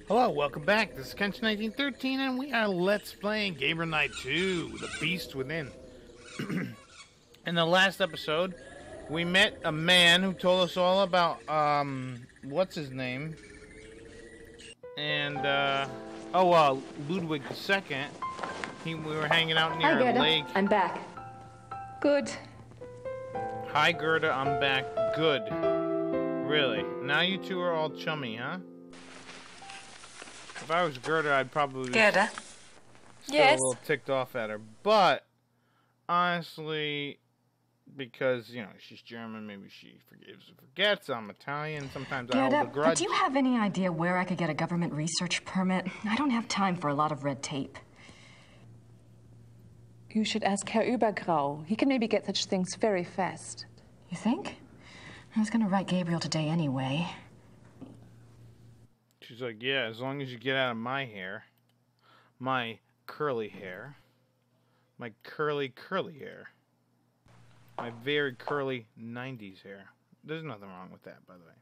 Hello, welcome back. This is Kench1913, and we are Let's Playing Gabriel Knight 2, The Beast Within. In the last episode, we met a man who told us all about, what's his name? And, Ludwig II. We were hanging out near Hi, Gerta. a lake. I'm back. Good. Hi, Gerta, I'm back. Good. Really? Now you two are all chummy, huh? If I was Gerta, I'd probably be Gerta? still Yes? a little ticked off at her. But, honestly, because, you know, she's German, maybe she forgives and forgets. I'm Italian. Sometimes I hold a Gerta, grudge. do you have any idea where I could get a government research permit? I don't have time for a lot of red tape. You should ask Herr Übergrau. He can maybe get such things very fast. You think? I was gonna write Gabriel today anyway. She's like, yeah, as long as you get out of my hair. My curly hair. My curly hair. My very curly 90s hair. There's nothing wrong with that, by the way.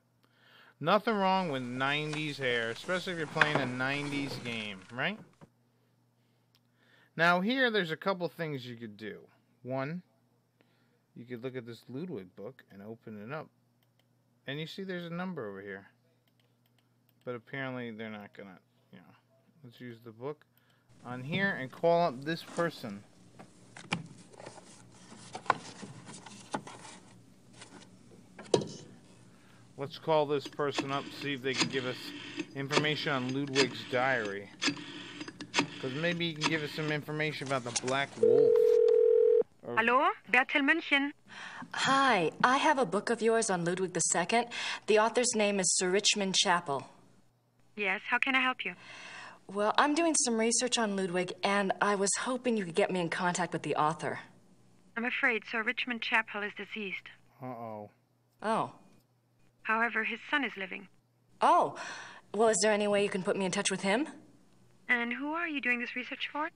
Nothing wrong with 90s hair, especially if you're playing a 90s game, right? Now here, there's a couple things you could do. One, you could look at this Ludwig book and open it up. And you see there's a number over here. But apparently they're not gonna, you know. Let's use the book on here and call up this person. Let's call this person up, see if they can give us information on Ludwig's diary. Because maybe he can give us some information about the Black Wolf. Hallo, Bertel München. Hi, I have a book of yours on Ludwig II. The author's name is Sir Richmond Chapel. Yes, how can I help you? Well, I'm doing some research on Ludwig, and I was hoping you could get me in contact with the author. I'm afraid Sir Richmond Chapel is deceased. Uh-oh. Oh. However, his son is living. Oh. Well, is there any way you can put me in touch with him? And who are you doing this research for?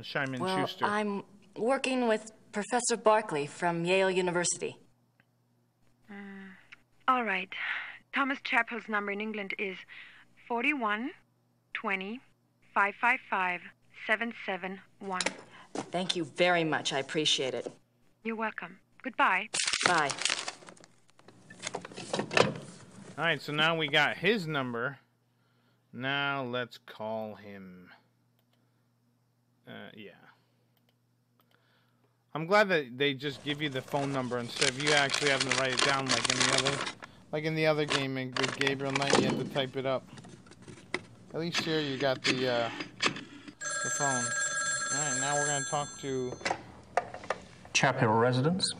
Simon Well, Schuster. I'm working with Professor Barkley from Yale University. All right. Thomas Chapel's number in England is 41 20 555 771. Thank you very much. I appreciate it. You're welcome. Goodbye. Bye. Alright, so now we got his number. Now let's call him. Yeah. I'm glad that they just give you the phone number instead of you actually having to write it down like in the other game with Gabriel Knight. You had to type it up. At least here you got the phone. Alright, now we're going to talk to Chapel residence.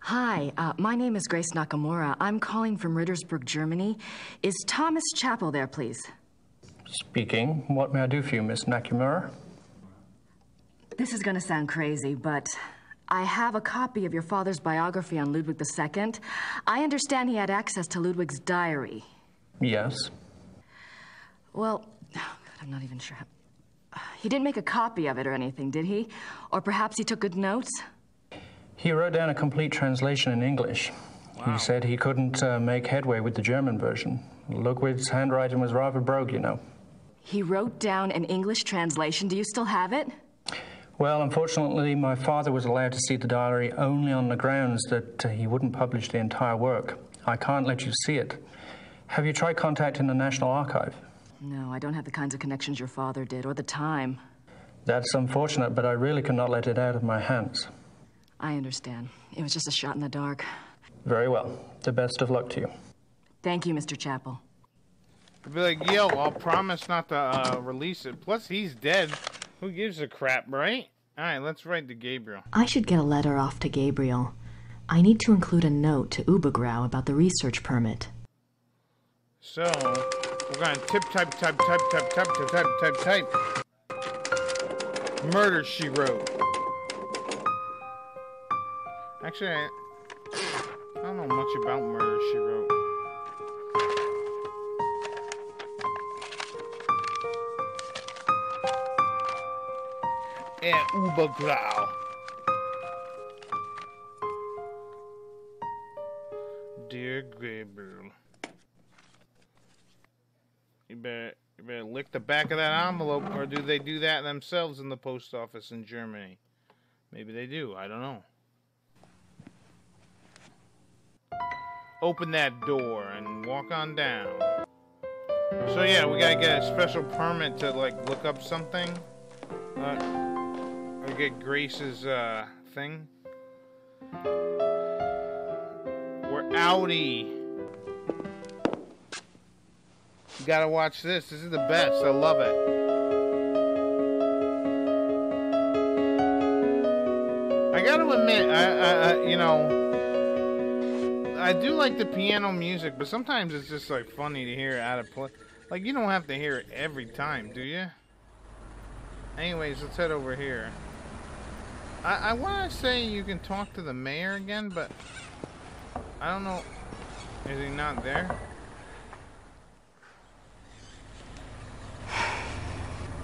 Hi, my name is Grace Nakamura. I'm calling from Rittersburg, Germany. Is Thomas Chapel there, please? Speaking. What may I do for you, Miss Nakamura? This is going to sound crazy, but I have a copy of your father's biography on Ludwig II. I understand he had access to Ludwig's diary. Yes. Well, oh God, I'm not even sure. He didn't make a copy of it or anything, did he? Or perhaps he took good notes? He wrote down a complete translation in English. Wow. He said he couldn't make headway with the German version. Ludwig's handwriting was rather brogue, you know. He wrote down an English translation. Do you still have it? Well, unfortunately, my father was allowed to see the diary only on the grounds that he wouldn't publish the entire work. I can't let you see it. Have you tried contacting the National Archive? No, I don't have the kinds of connections your father did, or the time. That's unfortunate, but I really cannot let it out of my hands. I understand. It was just a shot in the dark. Very well. The best of luck to you. Thank you, Mr. Chapel. I'd be like, yo, I'll promise not to release it. Plus, he's dead. Who gives a crap, right? Alright, let's write to Gabriel. I should get a letter off to Gabriel. I need to include a note to Übergrau about the research permit. So, we're going to type. Murder, she wrote. Actually, I don't know much about Murder, she wrote. Übergrau. Dear Gabriel, you bet You better lick the back of that envelope, or do they do that themselves in the post office in Germany? Maybe they do. I don't know. Open that door and walk on down. So yeah, we gotta get a special permit to like look up something, or get Grace's thing. We're outie. You gotta watch this. This is the best. I love it. I gotta admit, you know, I do like the piano music, but sometimes it's just like funny to hear it out of place. Like, you don't have to hear it every time, do you? Anyways, let's head over here. I want to say you can talk to the mayor again, but I don't know. Is he not there?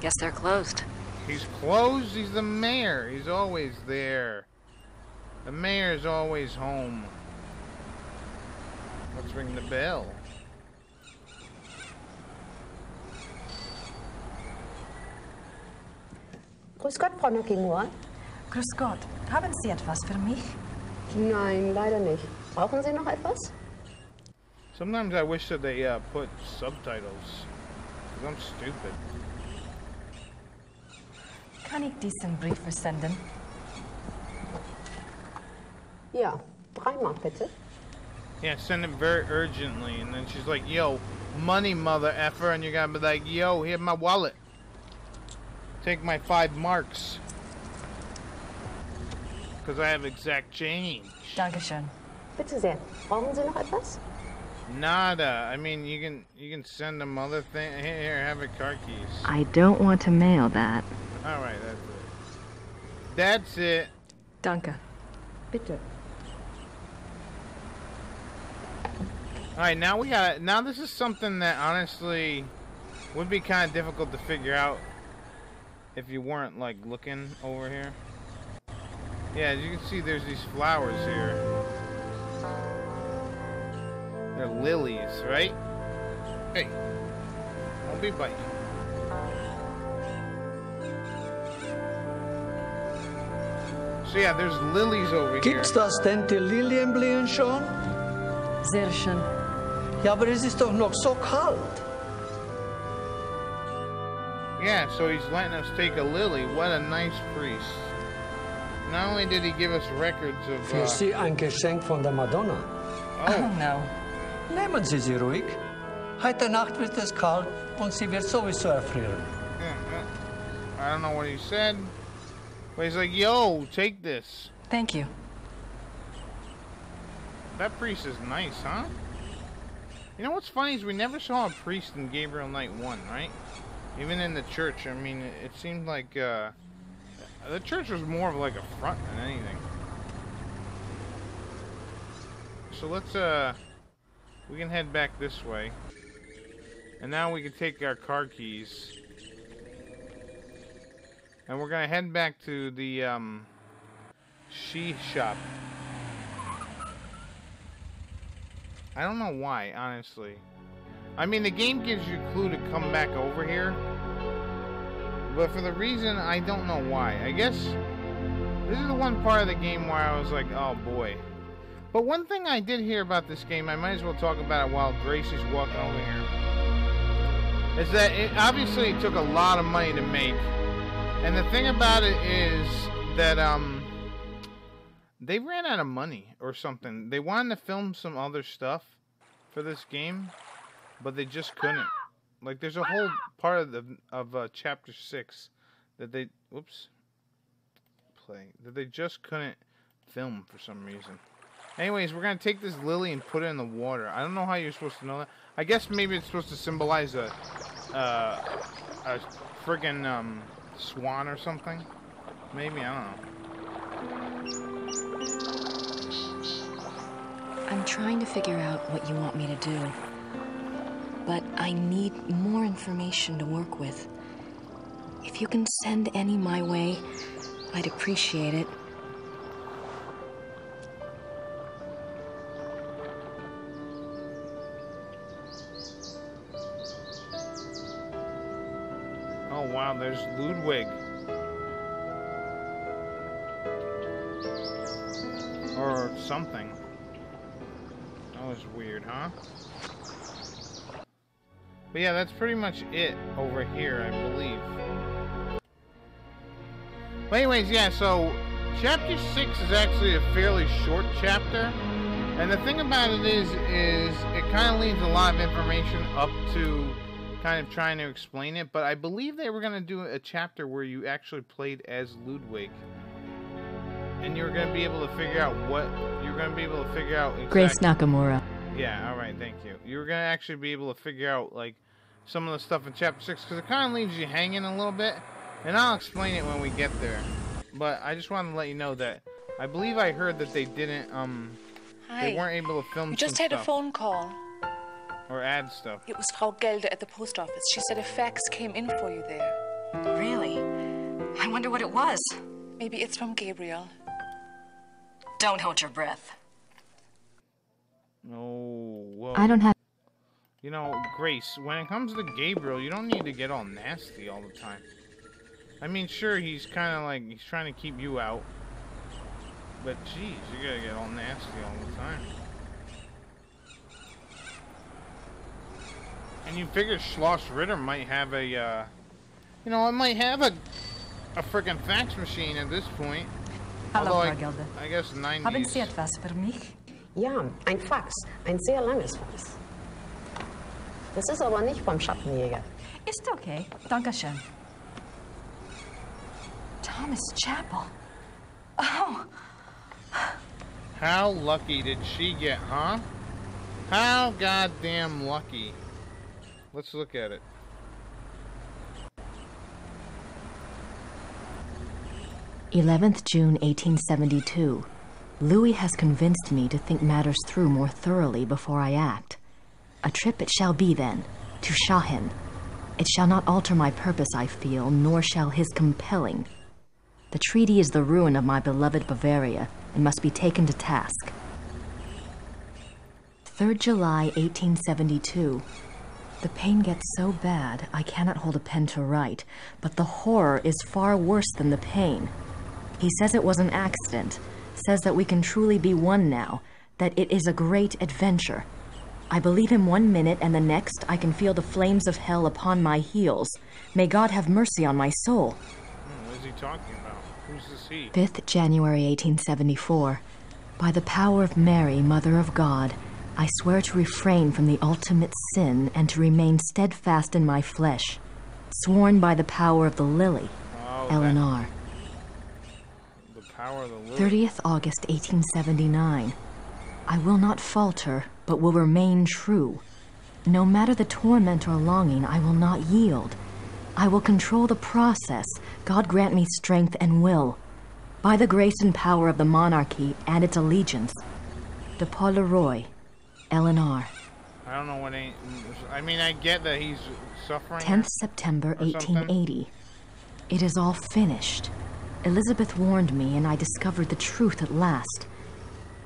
Guess they're closed. He's closed? He's the mayor. He's always there. The mayor's always home. Let's ring the bell. Grüß Gott, Frau Nakamura. Grüß Gott. Haben Sie etwas für mich? Nein, leider nicht. Brauchen Sie noch etwas? Sometimes I wish that they put subtitles. Because I'm stupid. Kann ich diesen Brief versenden? Ja, 3 Mark bitte. Yeah, send it very urgently. And then she's like, yo, money, mother effer. And you're going to be like, yo, here's my wallet. Take my 5 marks. Because I have exact change. Dankeschön. Bitte sehr. Brauchen Sie noch etwas? Nada. I mean, you can send them other thing. Here, have it, car keys. I don't want to mail that. All right, that's it. That's it. Danke. Bitte. All right, now we got. Now this is something that honestly would be kind of difficult to figure out if you weren't like looking over here. Yeah, as you can see, there's these flowers here. They're lilies, right? Hey, don't be biting. So yeah, there's lilies over here. Gibt's das denn die Lilienblühen schon? Sehr schön. Ja, aber es ist doch noch so kalt. Yeah, so he's letting us take a lily. What a nice priest. Not only did he give us records of... Für Sie ein Geschenk von der Madonna. Oh, no. Nehmen Sie sie ruhig. Heute Nacht wird es kalt und sie wird sowieso erfrieren. I don't know what he said. But he's like, yo, take this. Thank you. That priest is nice, huh? You know what's funny is we never saw a priest in Gabriel Knight 1, right? Even in the church. I mean, it seemed like the church was more of like a front than anything. So let's we can head back this way. And now we can take our car keys. And we're gonna head back to the she shop. I don't know why, honestly. I mean, the game gives you a clue to come back over here. But for the reason, I don't know why. I guess this is the one part of the game where I was like, oh boy. But one thing I did hear about this game, I might as well talk about it while Grace is walking over here, is that it obviously took a lot of money to make. And the thing about it is that they ran out of money or something. They wanted to film some other stuff for this game, but they just couldn't. Like, there's a whole part of chapter 6 that they that they just couldn't film for some reason. Anyways, we're gonna take this lily and put it in the water. I don't know how you're supposed to know that. I guess maybe it's supposed to symbolize a friggin' swan or something. Maybe, I don't know. I'm trying to figure out what you want me to do. But I need more information to work with. If you can send any my way, I'd appreciate it. Oh wow, there's Ludwig. Or something. That was weird, huh? But yeah, that's pretty much it over here, I believe. But anyways, yeah, so chapter 6 is actually a fairly short chapter. And the thing about it is it kind of leaves a lot of information up to kind of trying to explain it. But I believe they were going to do a chapter where you actually played as Ludwig. And you were going to be able to figure out what... You're going to be able to figure out exactly... Grace Nakamura. Yeah, alright, thank you. You were going to actually be able to figure out, like, some of the stuff in chapter 6. Because it kind of leaves you hanging a little bit. And I'll explain it when we get there. But I just wanted to let you know that I believe I heard that they didn't, Hi. they weren't able to film We just some had stuff. a phone call. Or add stuff. It was Frau Gelder at the post office. She said a fax came in for you there. Really? I wonder what it was. Maybe it's from Gabriel. Don't hold your breath. Oh, whoa. I don't have... You know, Grace, when it comes to Gabriel, you don't need to get all nasty all the time. I mean, sure, he's kind of like, he's trying to keep you out. But, geez, you gotta get all nasty all the time. And you figure Schloss Ritter might have a, you know, it might have a freaking fax machine at this point. Hallo, Although Frau Gelder. I guess 90s. Haben Sie etwas für mich? Ja, ein Fax. Ein sehr langes Fax. Das ist aber nicht vom Schattenjäger. Ist okay. Dankeschön. Thomas Chapel. Oh. How lucky did she get, huh? How goddamn lucky. Let's look at it. June 1872. Louis has convinced me to think matters through more thoroughly before I act. A trip it shall be then, to Shahin. It shall not alter my purpose, I feel, nor shall his compelling. The treaty is the ruin of my beloved Bavaria, and must be taken to task. 3rd July 1872. The pain gets so bad, I cannot hold a pen to write, but the horror is far worse than the pain. He says it was an accident, says that we can truly be one now, that it is a great adventure. I believe him 1 minute, and the next I can feel the flames of hell upon my heels. May God have mercy on my soul. What is he talking about? Who's this he? 5th January 1874. By the power of Mary, Mother of God, I swear to refrain from the ultimate sin and to remain steadfast in my flesh. Sworn by the power of the lily, Eleanor. The power of the lily. 30th August 1879. I will not falter, but will remain true. No matter the torment or longing, I will not yield. I will control the process. God grant me strength and will. By the grace and power of the monarchy and its allegiance. De Paul Leroy, Eleanor. I don't know what ain't. I mean, I get that he's suffering. 10th September 1880. It is all finished. Elizabeth warned me, and I discovered the truth at last.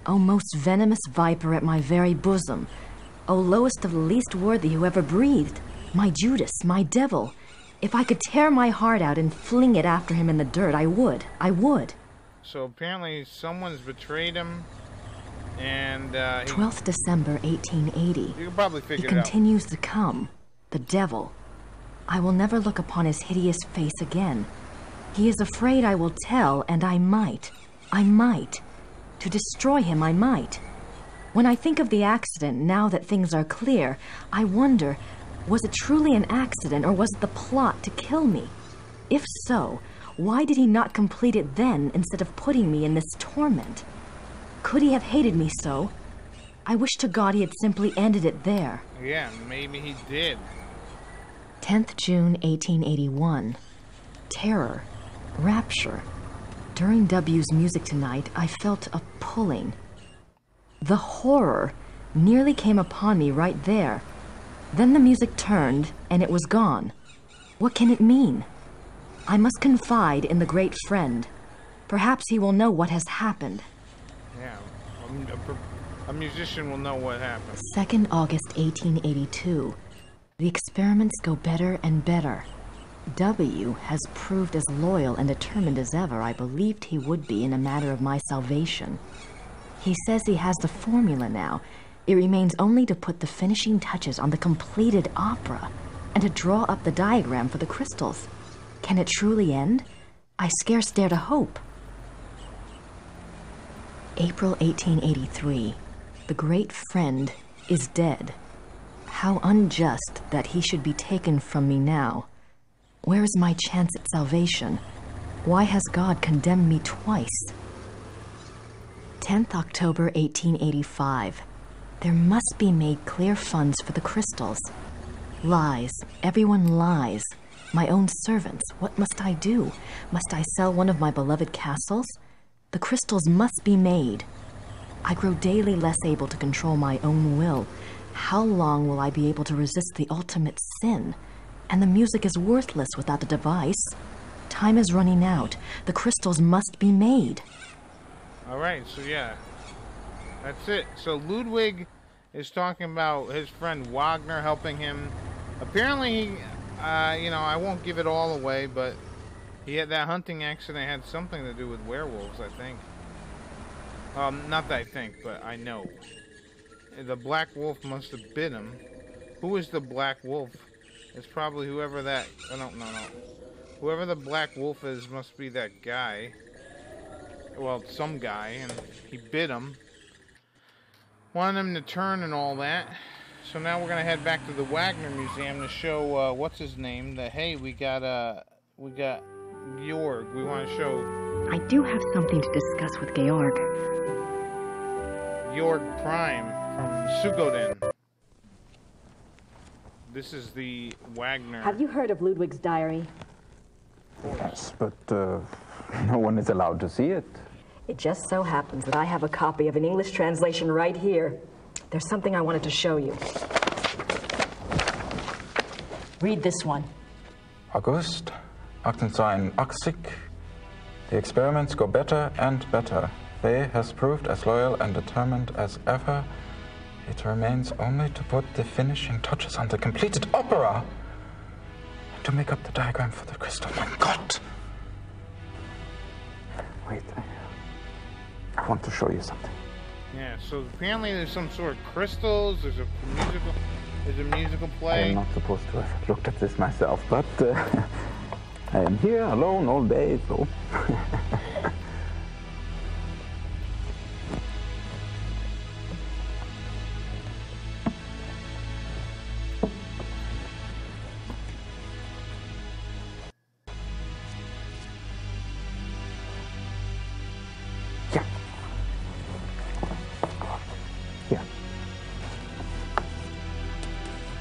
O most venomous viper at my very bosom. O lowest of the least worthy who ever breathed. My Judas, my devil. If I could tear my heart out and fling it after him in the dirt, I would. I would. So apparently someone's betrayed him, and 12th December 1880. You can probably figure it out. He out. continues to come. The devil. I will never look upon his hideous face again. He is afraid I will tell, and I might. I might. To destroy him, I might. When I think of the accident, now that things are clear, I wonder, was it truly an accident, or was it the plot to kill me? If so, why did he not complete it then, instead of putting me in this torment? Could he have hated me so? I wish to God he had simply ended it there. Yeah, maybe he did. 10th June 1881. Terror. Rapture. During W's music tonight, I felt a pulling. The horror nearly came upon me right there. Then the music turned, and it was gone. What can it mean? I must confide in the great friend. Perhaps he will know what has happened. Yeah, a musician will know what happened. 2nd August 1882. The experiments go better and better. W has proved as loyal and determined as ever I believed he would be in a matter of my salvation. He says he has the formula now. It remains only to put the finishing touches on the completed opera and to draw up the diagram for the crystals. Can it truly end? I scarce dare to hope. April 1883. The great friend is dead. How unjust that he should be taken from me now. Where is my chance at salvation? Why has God condemned me twice? 10th October 1885. There must be made clear funds for the crystals. Lies. Everyone lies. My own servants. What must I do? Must I sell one of my beloved castles? The crystals must be made. I grow daily less able to control my own will. How long will I be able to resist the ultimate sin? And the music is worthless without the device. Time is running out. The crystals must be made. Alright, so yeah. That's it. So Ludwig is talking about his friend Wagner helping him. Apparently, you know, I won't give it all away, but he had that hunting accident had something to do with werewolves, I think. Not that I think, but I know. The black wolf must have bit him. Who is the black wolf? It's probably whoever that... Oh, no. Whoever the black wolf is must be that guy. Well, some guy, and he bit him. Wanted him to turn and all that. So now we're going to head back to the Wagner Museum to show, what's his name? That, hey, we got Georg. We want to show... I do have something to discuss with Georg. Georg Prime from Suikoden. This is the Wagner. Have you heard of Ludwig's diary? Yes, but no one is allowed to see it. It just so happens that I have a copy of an English translation right here. There's something I wanted to show you. Read this one. August 1882. The experiments go better and better. Faye has proved as loyal and determined as ever. It remains only to put the finishing touches on the completed opera and to make up the diagram for the crystal. My God! Wait, I want to show you something. Yeah, so apparently there's some sort of crystals, there's a musical play. I am not supposed to have looked at this myself, but I am here alone all day, so...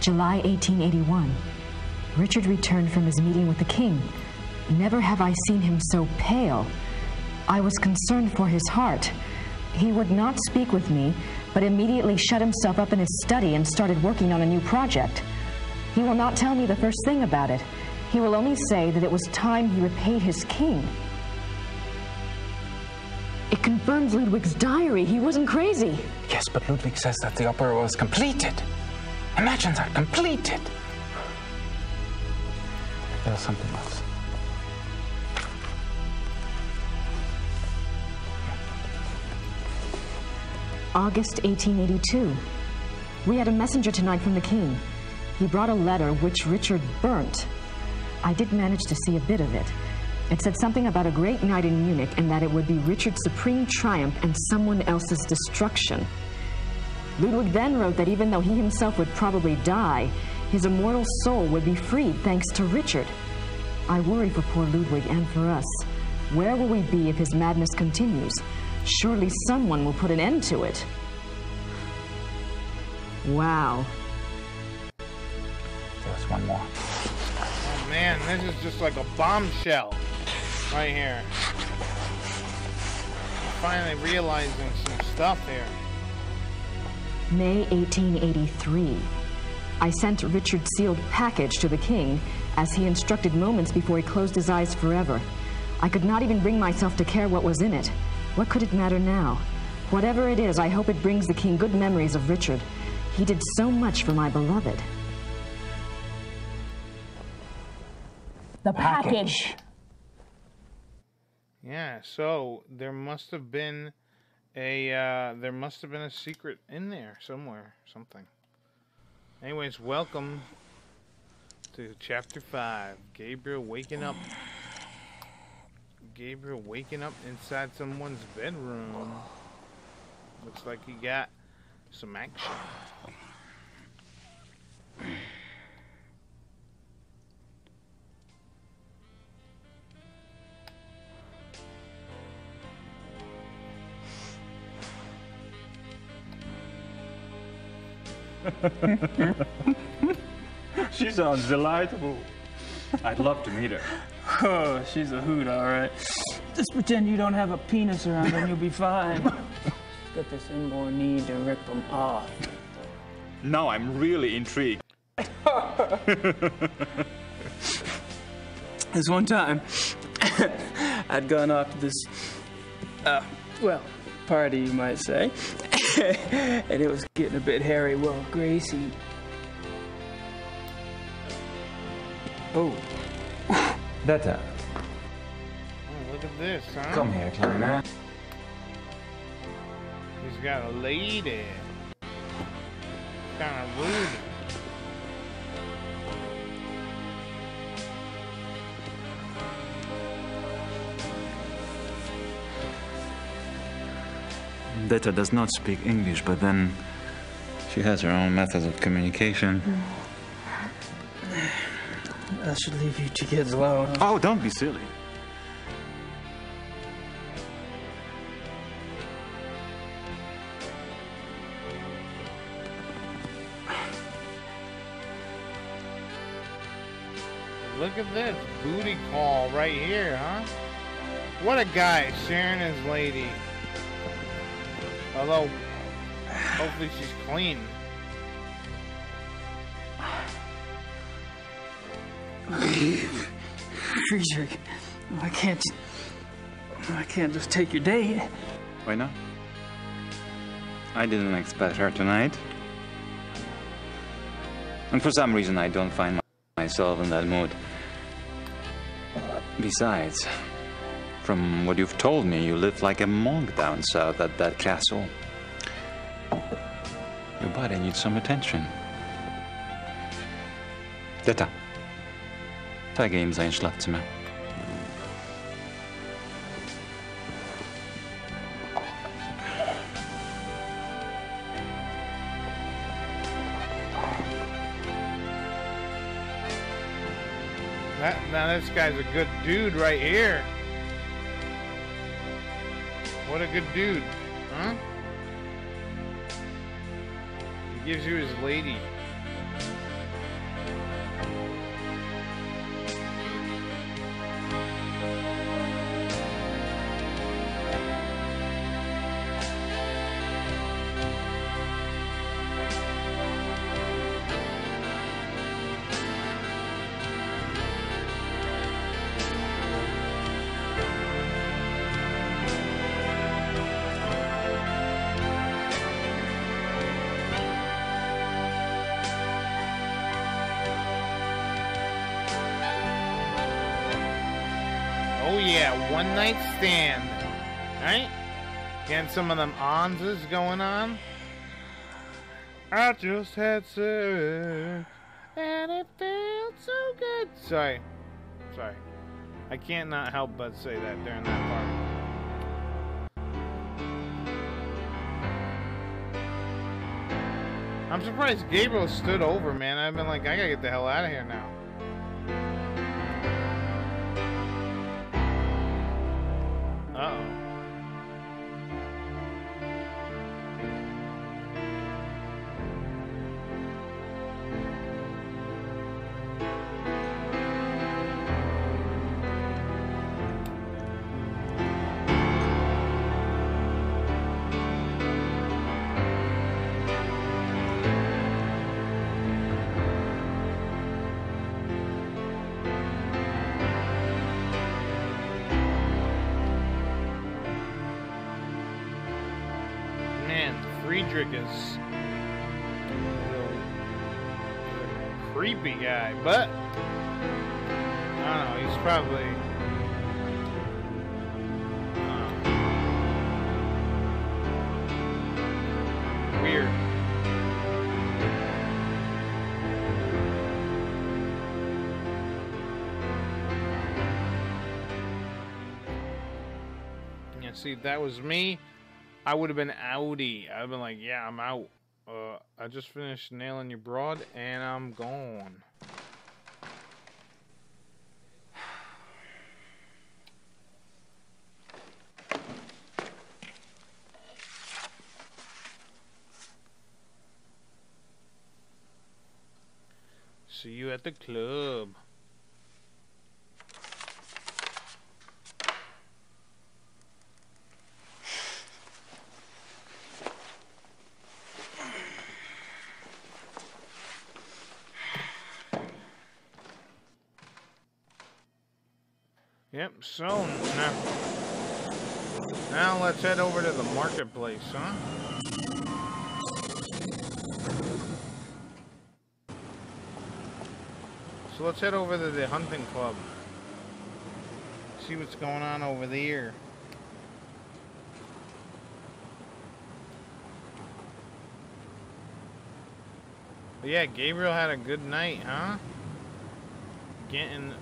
July 1881. Richard returned from his meeting with the king. Never have I seen him so pale. I was concerned for his heart. He would not speak with me, but immediately shut himself up in his study and started working on a new project. He will not tell me the first thing about it. He will only say that it was time he repaid his king. It confirms Ludwig's diary. He wasn't crazy. Yes, but Ludwig says that the opera was completed. Imagine that, completed. There's something else. August 1882. We had a messenger tonight from the king. He brought a letter which Richard burnt. I did manage to see a bit of it. It said something about a great night in Munich and that it would be Richard's supreme triumph and someone else's destruction. Ludwig then wrote that even though he himself would probably die, his immortal soul would be freed thanks to Richard. I worry for poor Ludwig and for us. Where will we be if his madness continues? Surely someone will put an end to it. Wow. There's one more. Oh man, this is just like a bombshell right here. Finally realizing some stuff here. May 1883. I sent Richard's sealed package to the king, as he instructed moments before he closed his eyes forever. I could not even bring myself to care what was in it. What could it matter now? Whatever it is, I hope it brings the king good memories of Richard. He did so much for my beloved. The package. Yeah, so there must have been a secret in there somewhere, something. Anyways, welcome to chapter 5. Gabriel waking up inside someone's bedroom. Looks like he got some action. She sounds delightful. I'd love to meet her. Oh, she's a hoot, all right. Just pretend you don't have a penis around and you'll be fine. Got this inborn need to rip them off. Now I'm really intrigued. This one time, I'd gone off to this, party, you might say. And it was getting a bit hairy. Well, Gracie... Oh. Gerta. Oh, look at this, huh? Komm her, Kleiner. He's got a lady. Kind of rude. Gerta does not speak English, but then she has her own methods of communication. I should leave you two kids alone. Oh, don't be silly. Look at this booty call right here, huh? What a guy sharing his lady. Although, hopefully she's clean. Friedrich, I can't just take your date. Why not? I didn't expect her tonight. And for some reason I don't find myself in that mood. Besides, from what you've told me, you live like a monk down south at that castle. Your body needs some attention. Gerta, zeige ihm sein Schlafzimmer. Now this guy's a good dude right here. What a good dude, huh? He gives you his lady. Oh yeah, one night stand, right? Getting some of them onses going on. I just had sex, and it felt so good. Sorry. I can't not help but say that during that part. I'm surprised Gabriel stood over, man. I've been like, I gotta get the hell out of here now. Uh-oh. Friedrich is a creepy guy, but I don't know, probably... weird. Yeah, see, if that was me, I would have been outie. I'd have been like, yeah, I'm out. I just finished nailing your broad, and I'm gone. See you at the club. Yep, so now let's head over to the marketplace, huh? So let's head over to the hunting club. See what's going on over there. But yeah, Gabriel had a good night, huh? Getting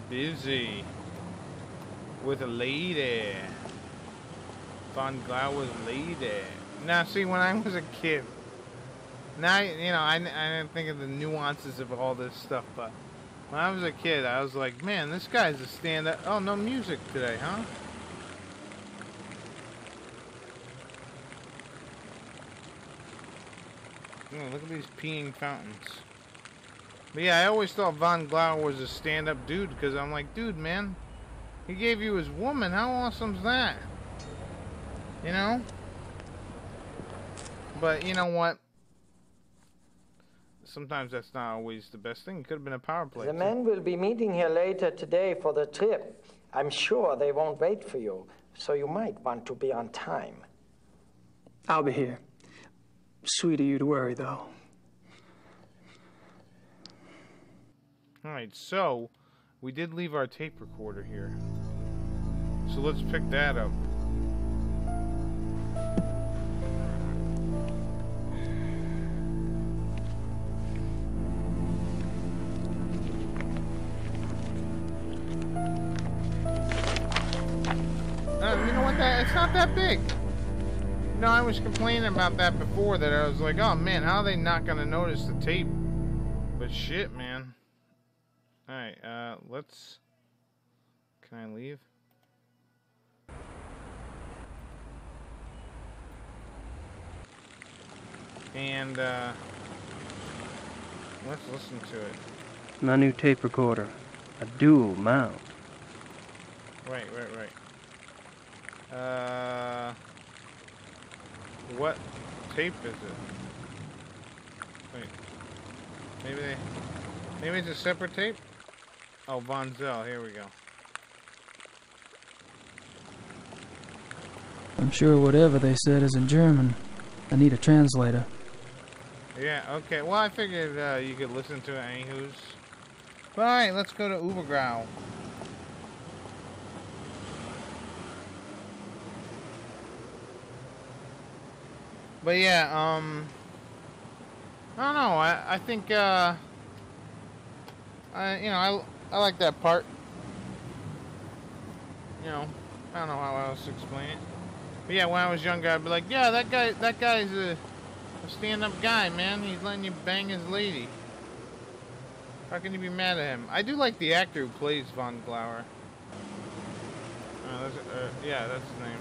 busy with a lady. Von Glauer's lady. Now, see, when I was a kid, now, you know, I didn't think of the nuances of all this stuff, but when I was a kid, I was like, man, this guy's a stand-up. Oh, no music today, huh? Oh, look at these peeing fountains. But yeah, I always thought Von Glauer was a stand-up dude, because I'm like, dude, man, he gave you his woman. How awesome's that? You know? But you know what? Sometimes that's not always the best thing. It could have been a power play. The men will be meeting here later today for the trip. I'm sure they won't wait for you, so you might want to be on time. I'll be here. Sweet of you to worry, though. Alright, so we did leave our tape recorder here. So let's pick that up. You know what? It's not that big. You know, I was complaining about that before, that I was like, oh man, how are they not gonna notice the tape? But shit, man. Alright, let's... Can I leave? And, let's listen to it. My new tape recorder. A dual mount. Right. What tape is it? Wait. Maybe it's a separate tape? Oh, Von Zell, here we go. I'm sure whatever they said is in German. I need a translator. Yeah, okay. Well, I figured you could listen to it anywho's. But alright, let's go to Ubergrau. But yeah, I don't know. I think I like that part. You know, I don't know how else to explain it. But yeah, when I was younger, I'd be like, yeah, that guy's a stand-up guy, man. He's letting you bang his lady. How can you be mad at him? I do like the actor who plays Von Glauer. Yeah, that's his name.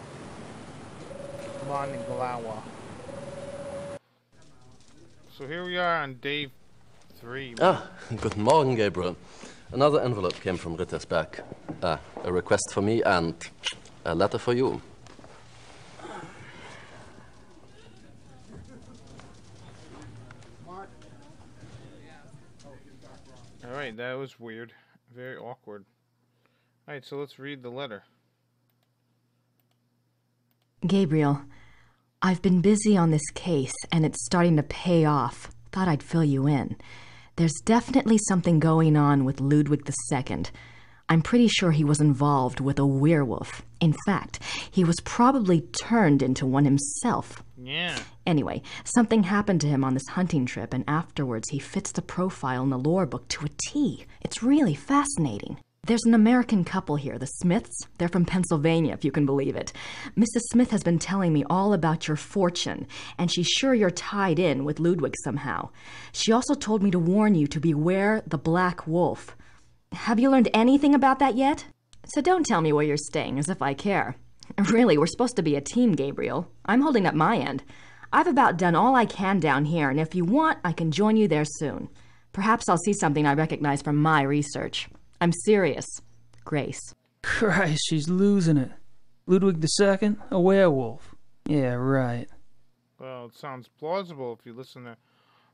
Von Glauer. So here we are on day 3. Ah, guten Morgen, Gabriel. Another envelope came from Rittersberg. A request for me and a letter for you. Alright, that was weird. Very awkward. Alright, so let's read the letter. Gabriel, I've been busy on this case, and it's starting to pay off. Thought I'd fill you in. There's definitely something going on with Ludwig II. I'm pretty sure he was involved with a werewolf. In fact, he was probably turned into one himself. Yeah. Anyway, something happened to him on this hunting trip, and afterwards he fits the profile in the lore book to a T. It's really fascinating. There's an American couple here, the Smiths. They're from Pennsylvania, if you can believe it. Mrs. Smith has been telling me all about your fortune, and she's sure you're tied in with Ludwig somehow. She also told me to warn you to beware the Black Wolf. Have you learned anything about that yet? So don't tell me where you're staying, as if I care. Really, we're supposed to be a team, Gabriel. I'm holding up my end. I've about done all I can down here, and if you want, I can join you there soon. Perhaps I'll see something I recognize from my research. I'm serious. Grace. Christ, she's losing it. Ludwig II, a werewolf. Yeah, right. Well, it sounds plausible if you listen to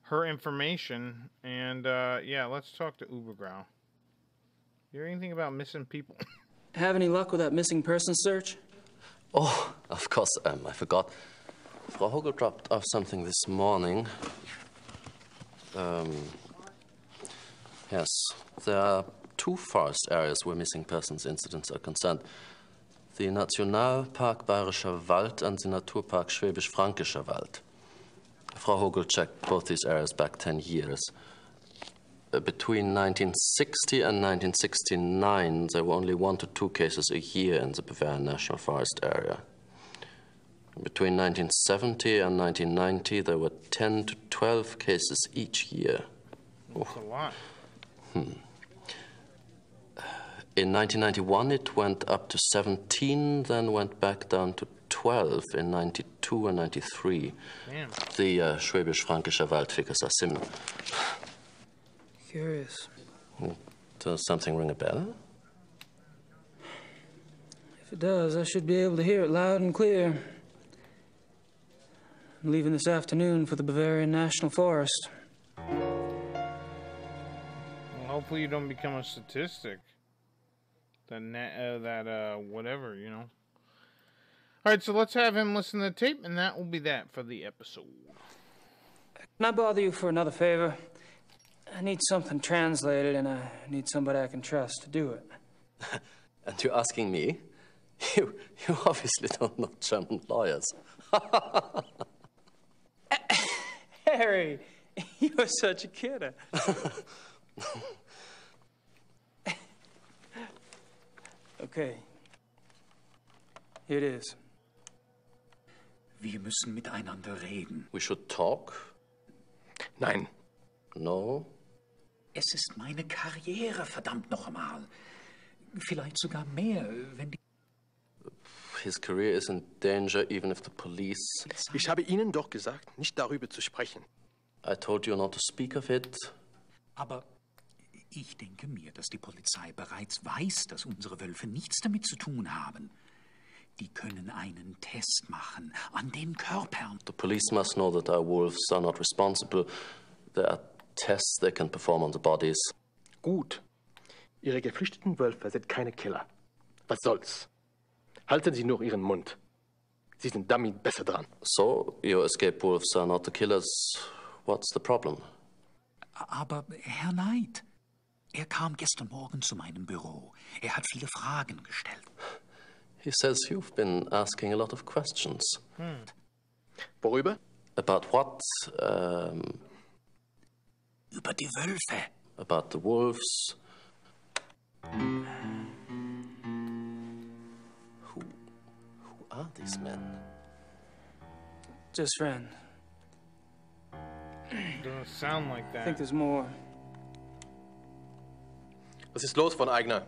her information. And, yeah, let's talk to Übergrau. You hear anything about missing people? Have any luck with that missing person search? Oh, of course, I forgot. Frau Hogel dropped off something this morning. Yes, there are 2 forest areas where missing persons incidents are concerned. The Nationalpark Bayerischer Wald and the Naturpark Schwäbisch-Fränkischer Wald. Frau Hogel checked both these areas back 10 years. Between 1960 and 1969, there were only 1 to 2 cases a year in the Bavarian National Forest area. Between 1970 and 1990, there were 10 to 12 cases each year. That's a lot. In 1991, it went up to 17, then went back down to 12 in 92 and 93. Damn. The Schwäbisch-Fränkischer Wald figures are similar. Curious. Does something ring a bell? If it does, I should be able to hear it loud and clear. I'm leaving this afternoon for the Bavarian National Forest. Well, hopefully you don't become a statistic. Whatever, you know. Alright, so let's have him listen to the tape, and that will be that for the episode. Can I bother you for another favor? I need something translated, and I need somebody I can trust to do it. And you're asking me? You obviously don't know German lawyers. Harry, you're such a kidder. Okay. Here it is. Wir müssen miteinander reden. We should talk? Nein. No? Es ist meine Karriere, verdammt noch einmal. Vielleicht sogar mehr, wenn die... His career is in danger even if the police... Ich habe Ihnen doch gesagt, nicht darüber zu sprechen. I told you not to speak of it. Aber ich denke mir, dass die Polizei bereits weiß, dass unsere Wölfe nichts damit zu tun haben. Die können einen Test machen an den Körpern. The police must know that our wolves are not responsible. There are tests they can perform on the bodies. Gut. Ihre geflüchteten Wölfe sind keine Killer. Was soll's? Halten Sie nur Ihren Mund. Sie sind damit besser dran. So, your escape wolves are not the killers. What's the problem? Aber Herr Knight, er kam gestern Morgen zu meinem Büro. Er hat viele Fragen gestellt. He says you've been asking a lot of questions. Worüber? About what? Über die Wölfe. About the wolves. Who are these men? Just friend. Doesn't sound like that. I think there's more. Was ist los von Wagner?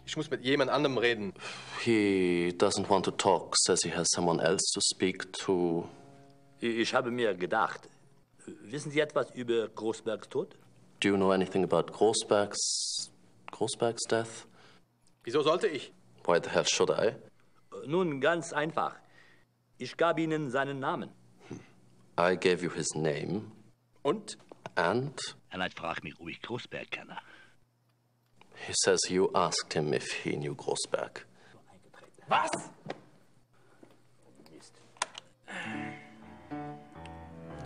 Ich muss mit jemand anderem reden. He doesn't want to talk, says he has someone else to speak to. Ich habe mir gedacht, wissen Sie etwas über Großbergs Tod? Do you know anything about Großberg's death? Wieso sollte ich? Why the hell should I? Nun, ganz einfach. Ich gab Ihnen seinen Namen. I gave you his name. Und? And? Er fragt mich, ob ich Großberg kenne. He says you asked him if he knew Großberg. Was?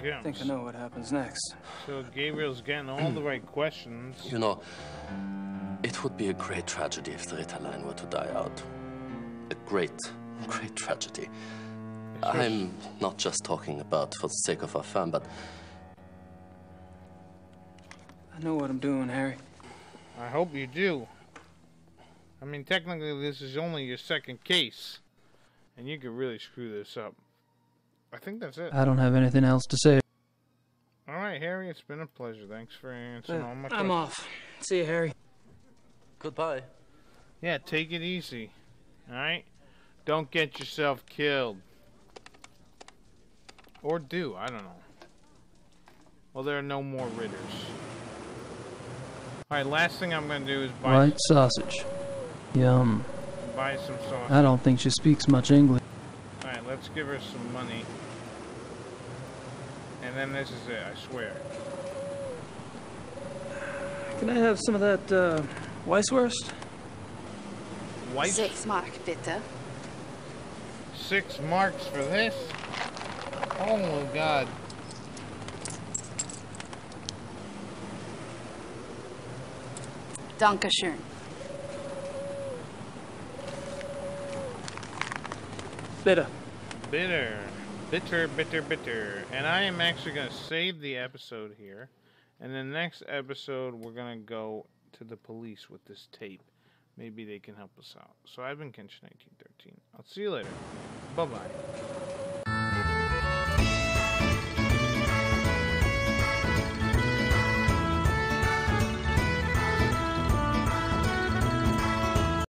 Yeah. I think I know what happens next. So Gabriel's getting all the right questions. You know, It would be a great tragedy if the Ritalin were to die out. A great, great tragedy. I'm not just talking about for the sake of our firm, but... I know what I'm doing, Harry. I hope you do. I mean, technically, this is only your second case. And you could really screw this up. I think that's it. I don't have anything else to say. Alright, Harry, it's been a pleasure. Thanks for answering all my questions. I'm off. See you, Harry. Goodbye. Yeah, take it easy. Alright? Don't get yourself killed. Or do, I don't know. Well, there are no more Ritters. Alright, last thing I'm gonna do is buy... White sausage. Yum. Buy some sausage. I don't think she speaks much English. Alright, let's give her some money. And then this is it, I swear. Can I have some of that, Weisswurst? 6 Mark, bitte. 6 marks for this? Oh my god. Dankeschön. Bitter. Bitter. Bitter, bitter, bitter. And I am actually going to save the episode here. And the next episode, we're going to go to the police with this tape. Maybe they can help us out. So I've been Kenshin 1913. I'll see you later. Bye-bye.